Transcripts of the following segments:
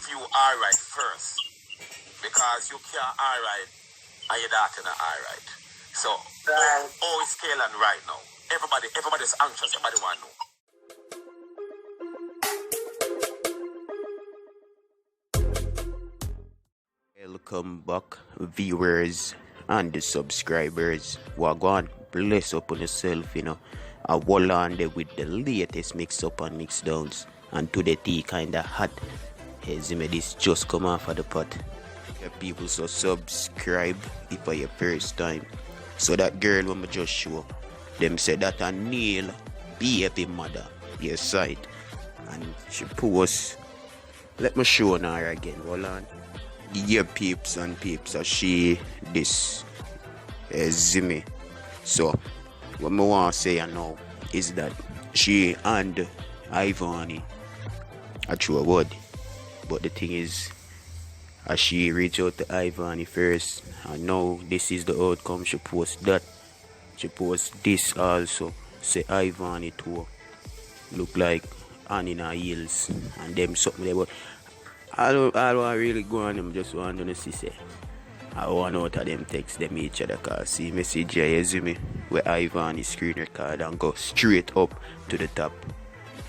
if you alright first. Because you can't alright and your daughter not alright. So, oh, it's Kaylan right now. Everybody's anxious. Everybody want to know. Welcome back, viewers and the subscribers. Wagwan, bless up on yourself, I wall on there with the latest mix up and mix downs. And today tea kinda hot. Hey, this just come off of the pot. Yeah, people, so subscribe if for your first time. So that girl when me just show, them said that a Neil baby mother, your side. And she post, let me show her again, hold on. Yeah, peeps and peeps, she this Zimmy. So what I want to say now is that she and Ivany a true word. But the thing is, as she reached out to Ivany first, and now this is the outcome. She posts that. She posts this also. Say Ivany too look like Annie in her heels and them something there, but I don't really go on them, just want to see say I want out of them text them each other, cause see message here, you see me, where Ivany screen record and go straight up to the top.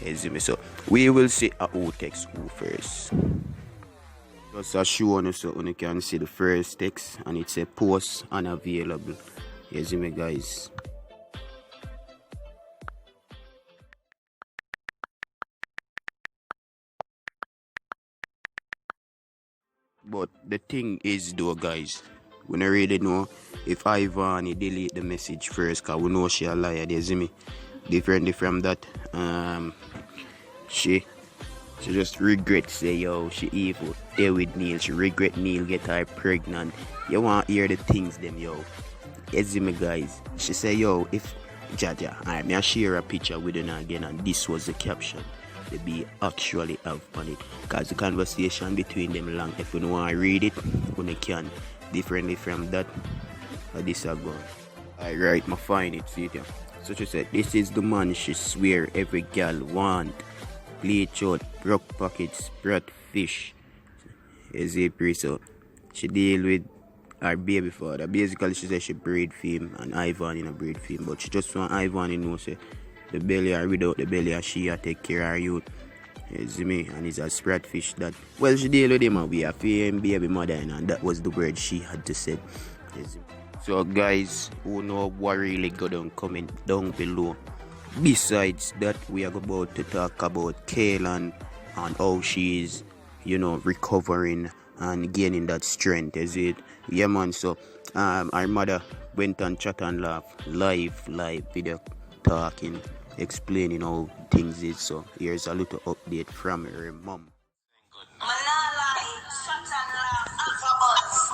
You see me, so we will see who text who first. Just a show on so you can see the first text and it's a post unavailable. You see me, guys. But the thing is though, guys, we don't really know if Ivany delete the message first, cause we know she a liar, you see me. Differently from that, she just regret say yo she evil there with Neil. She regret Neil get her pregnant. You want to hear the things them, yo. You see me, guys. She say yo, if Jaja, alright, me I share a picture with her again, and this was the caption they be actually have on it, cause the conversation between them long. If you don't want to read it, you can. Differently from that, this are gone. Alright, I find it, see it. So she said, this is the man she swear every girl want. Bleach out, broke pockets, Sprat fish. Is it pretty? So she deal with her baby father. Basically, she said she breed film and Ivany in a breed film, but she just want Ivany know say the belly or without the belly, she take care of her youth. You see me? And it's a Sprat fish that, well, she deal with him and we are feeling baby mother, and that was the word she had to say. So guys, who know what really go down, comment down below. Besides that, we are about to talk about Kaylan and how she is, recovering and gaining that strength, is it? Yeah, man. So our mother went and chat and laugh live video talking, explaining how things is. So here's a little update from her mom.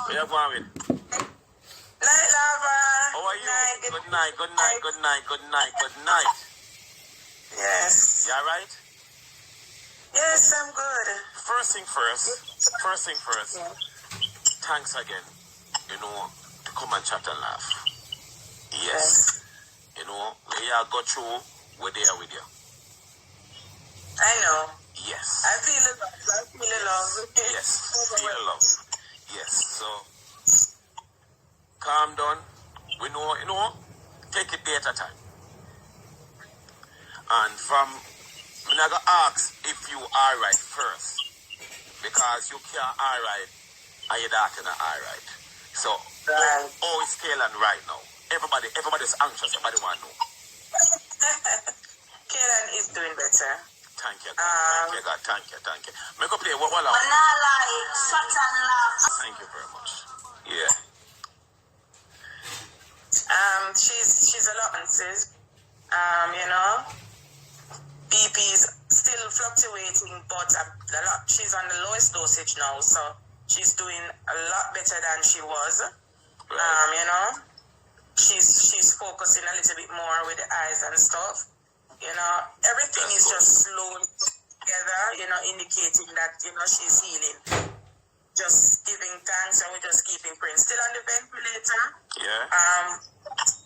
Where you going with? Night, lover. How are you? Good night. Yes. You alright? Yes, I'm good. First thing first. Yeah. Thanks again, to come and chat and laugh. Yes. Where you go through, we're there with you. I know. Yes. I feel the love. Yes. Feel the love. Yes. So, calm down. We know, take it day at a time. And I'm not going to ask if you alright first. Because you can't alright and your daughter not alright. So, oh, it's Kaylan right now. Everybody's anxious. Everybody want to know. Kaylan is doing better. Thank you, God. Thank you. Make up play. What? Shut and laugh. Thank you very much. Yeah. She's allowances. BP is still fluctuating, but a lot. She's on the lowest dosage now, so she's doing a lot better than she was. Right. She's focusing a little bit more with the eyes and stuff. Everything is just slowly together, indicating that, she's healing. Just giving thanks, and we're just keeping praying. Still on the ventilator. Yeah.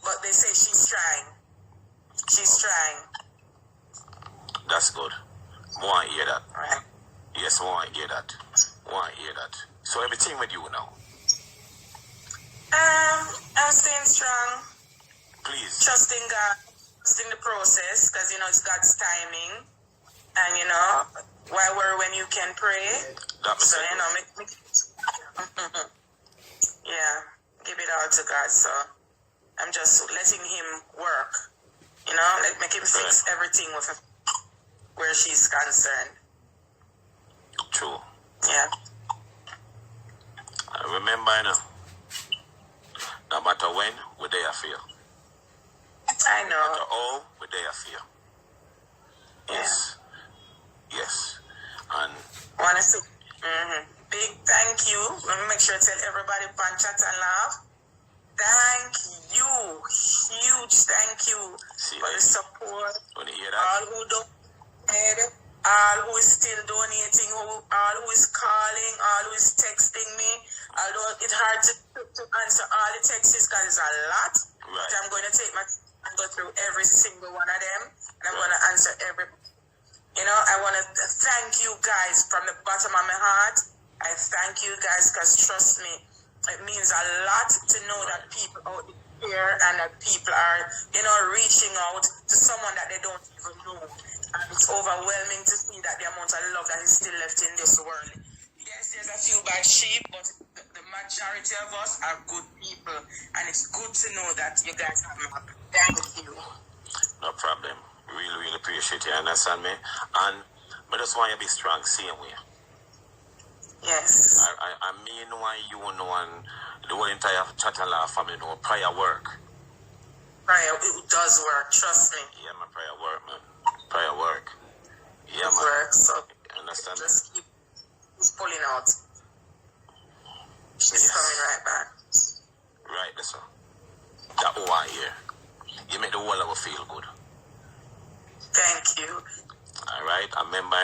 But they say she's trying. She's trying. That's good. More I hear that. Right. Yes, I want to hear that. So everything with you now. I'm staying strong. Please. Trusting God, trusting the process, because it's God's timing. And why worry when you can pray? So yeah, give it all to God. So I'm just letting Him work. Make Him fix everything with him where she's concerned. True. Yeah. I remember, no matter when, we're there for you. I know. No matter how, we're there for you. Yes. Yeah. Yes. And want to say big thank you. Let me make sure to tell everybody on Chat and Laugh. Thank you. Huge thank you for the support. When you hear that? All who donated, all who is still donating, all who is calling, all who is texting me. Although it's hard to answer all the texts because it's a lot. Right. But I'm going to take my time and go through every single one of them. And I'm going to answer every. I want to thank you guys from the bottom of my heart. I thank you guys because trust me, it means a lot to know that people out there and that people are, reaching out to someone that they don't even know. And it's overwhelming to see that the amount of love that is still left in this world. Yes, there's a few bad sheep, but the majority of us are good people. And it's good to know that you guys have my back. Thank you. No problem. Really, really appreciate you. Understand me? And I just want you to be strong, same way. Yes. I mean why you know and the whole entire Chat and Laugh family know prayer work. Prayer, it does work, trust me. Yeah, my prayer work, man. Prayer work. Yeah, it man. Works, so understand? Just keep pulling out. She's coming right back. Right, that's all. That one here. You make the whole of us feel good. Thank you. Alright, I remember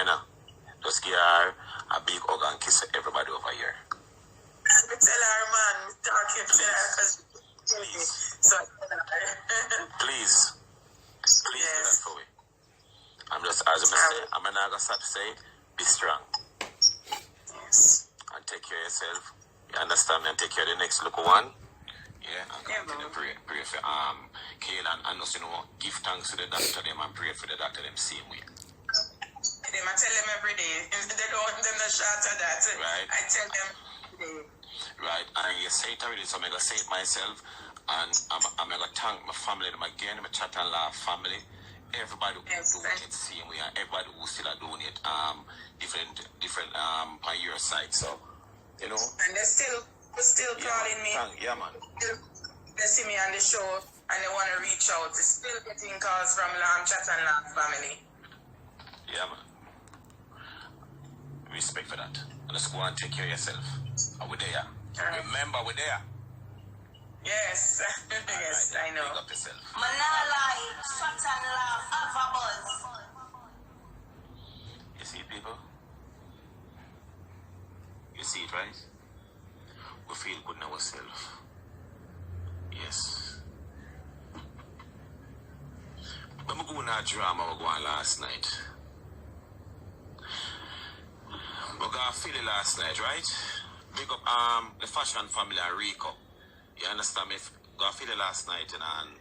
just give her a big hug and kiss everybody over here. I tell her, man, talking to her because please. So, please do that for me. I'm just, as I say, I'm not going to stop saying, be strong. Yes. And take care of yourself. You understand me? And take care of the next little one. Yeah, and continue to pray for Kaylan and just, give thanks to the doctor them and pray for the doctor them same way. I tell them every day. They don't shout at that. Right. I tell them every day. Right, and you say it already, so I'm going to say it myself. And I'm going to thank my family them again, my Chat and Laugh family. Everybody who donate same way, and everybody who still donate different on your side. So, And they're still calling me. Yeah, man. They see me on the show and they want to reach out. They're still getting calls from Chat and Laugh family. Yeah, man. Respect for that. And just go and take care of yourself. And we're there. Remember, we're there. Yes. Yes, right, I know. Pick up yourself. Manalai, Chat and Laugh, have a buzz. You see, people? You see it, right? We feel good in ourselves. Yes. But I'm going to a drama we going last night. We got Philly last night, right? Big up the fashion family and Rico. You understand me? Got Philly last night and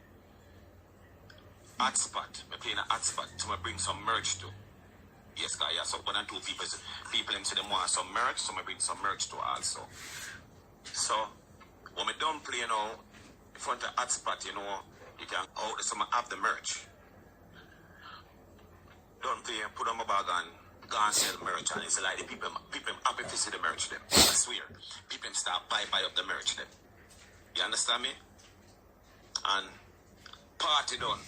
hotspot. We playing a hotspot to bring some merch to. Yes, guys, yeah, so one and two people them say them want some merch, so I bring some merch to also. So when we done play, in front of hotspot, you can so I have the merch. Don't play, put on my bag and go and sell merch, and it's like the people happy to see the merch them. I swear. People start buy up the merch them. You understand me? And party done.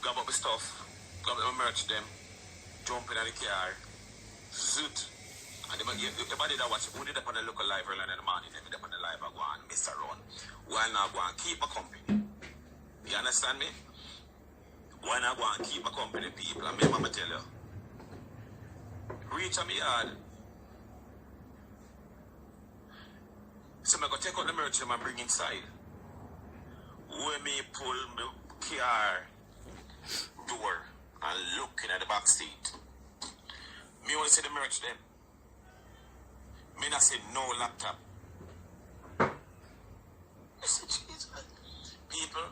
Grab up the stuff, grab up the merch them, jump in the car, zoot. And everybody that watch, who did up on the local live early in the morning, they did up on the live, I go and mess around. Why not go and keep my company? You understand me? Why not go and keep my company, people? And me mama tell you, reach on me yard. So I'm going to take out the merch and bring inside. When me pull my car door and look in at the back seat, Me only say the merch then. Me not say no laptop. I said, Jesus. People,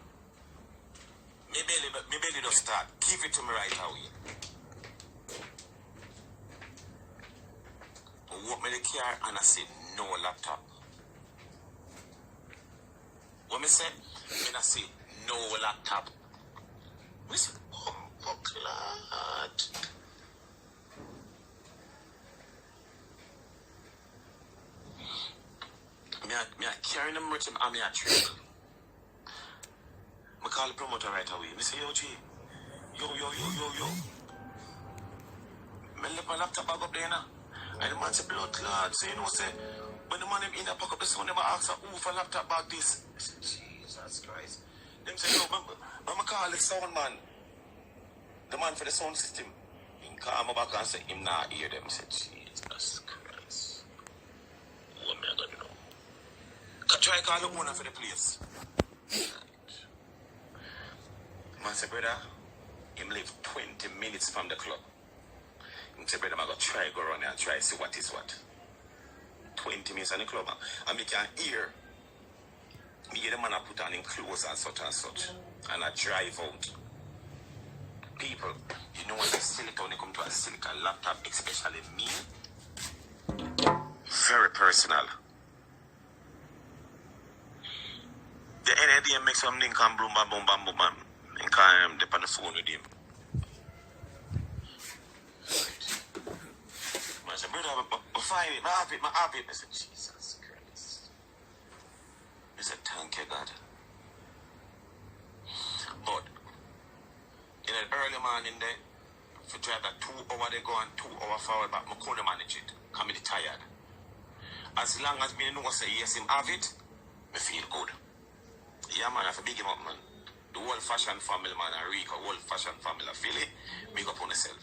me belly don't start. Give it to me right away. Walk me the car and I say no laptop. What me say? Me not say no laptop. Me say, oh, God. Me a carry the merch and me a triple. I call the promoter right away. I say, yo, G. Yo. I left my laptop back up there now. And the man say, blood clot. So, you know, say, when the man in the pack up the sound, they ask her, who for laptop back this? I said, Jesus Christ. Them say, yo, I'm call the sound man. The man for the sound system. He call me back and say, him not hear them. I said, Jesus Christ. What am I going to do? Try call the owner for the place. Man say, brother, him live 20 minutes from the club. He say, brother, I'm going to try go around there and try see what is what. 20 minutes on the club. And me can hear the man I put on him clothes and such. And I drive out. People, you know what the silica, when it comes to a silica laptop, especially me, very personal. The NAD make some link and boom, bam. And can't dip on the phone with him. I said, brother, I find it, I have it. I said, Jesus Christ. I said, thank you, God. But in an early morning there, if you drive that 2 hour they go and 2 hour forward back, I couldn't manage it. Because I'm tired. As long as me know say yes, him have it, I feel good. Yeah, man, I have to big him up, man. The whole fashion family, man, and Rico, whole fashion family, I feel it. Big up on yourself.